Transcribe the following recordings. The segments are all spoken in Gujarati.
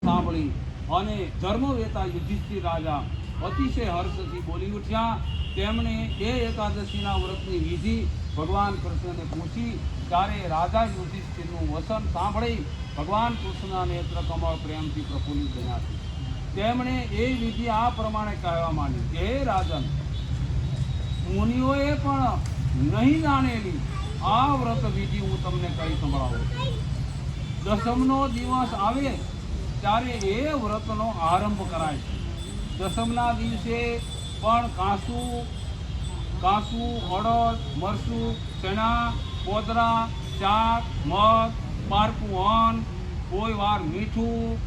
સાંભળી અને ધર્મવેતા યુધિષ્ઠિર રાજા અતિશય હર્ષથી બોલી ઉઠ્યા। તેમણે એ એકાદશીના વ્રતની વિધિ ભગવાન કૃષ્ણને પૂછી, ત્યારે રાજા યુધિષ્ઠિરનું વચન સાંભળી ભગવાન કૃષ્ણના નેત્ર કમળ પ્રેમથી પ્રફુલ્લિત બન્યા છે। તેમણે એ વિધિ આ પ્રમાણે કહેવા માંડી કે હે રાજન, મુનિઓએ પણ નહીં જાણેલી આ વ્રત વિધિ હું તમને કહી સંભળાવું। દસમનો દિવસ આવે ત્યારે એ વ્રતનો આરંભ કરાય છે। દસમના દિવસે પણ કાસું, અડદ, મરચું, ચણા, પોદરા, શાક, મગ, પારકું અન્ન, કોઈ વાર મીઠું,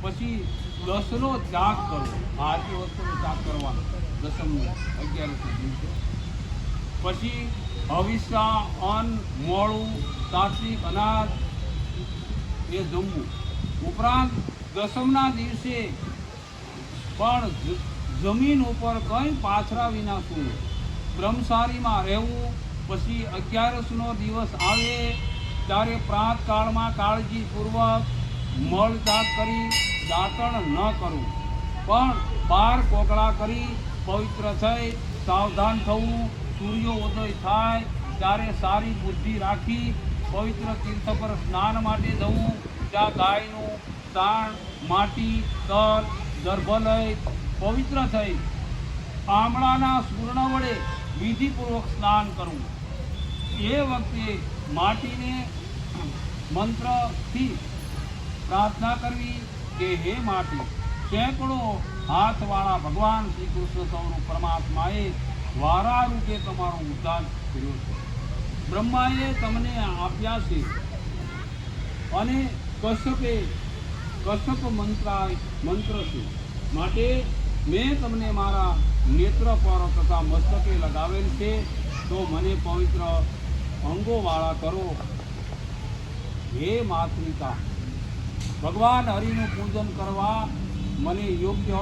પછી 10નો ત્યાગ કરવો। ભારતીય વસ્તુનો ત્યાગ કરવાનો દસમનો 11ના દિવસે। પછી હવિષ્ય, અન્ન, મોળું, સાત્વિક અનાજ એ જમવું। ઉપરાંત દસમના દિવસે પણ જમીન ઉપર કંઈ પાથરા વિના સૂવું, બ્રહ્મચારીમાં રહેવું। પછી 11નો દિવસ આવે ત્યારે પ્રાતકાળમાં કાળજીપૂર્વક મળ ત્યાગ કરી દાંતણ ન કરવું, પણ 12 કોગળા કરી પવિત્ર થઈ સાવધાન થવું। સૂર્યોદય થાય ત્યારે સારી બુદ્ધિ રાખી પવિત્ર તીર્થ પર સ્નાન માટે જવું। ત્યાં ગાયનું સાણ, માટી, તલ, દર્ભ લઈ પવિત્ર થઈ આમળાના સૂર્ણ વડે વિધિપૂર્વક સ્નાન કરવું। એ વખતે માટીને મંત્રથી પ્રાર્થના કરવી કે હે માટી, સેંકડો હાથવાળા ભગવાન શ્રી કૃષ્ણ સ્વરૂપ પરમાત્માએ વારા રૂપે તમારો ઉદ્ધાર કર્યો છે। બ્રહ્માએ તમને આપ્યા છે અને કશ્યપ મંત્ર છે, માટે મેં તમને મારા નેત્ર પર તથા મસ્તકે લગાવેલ છે। તો મને પવિત્ર અંગોવાળા કરો। હે માતૃકા, ભગવાન હરિનું પૂજન કરવા મને યોગ્ય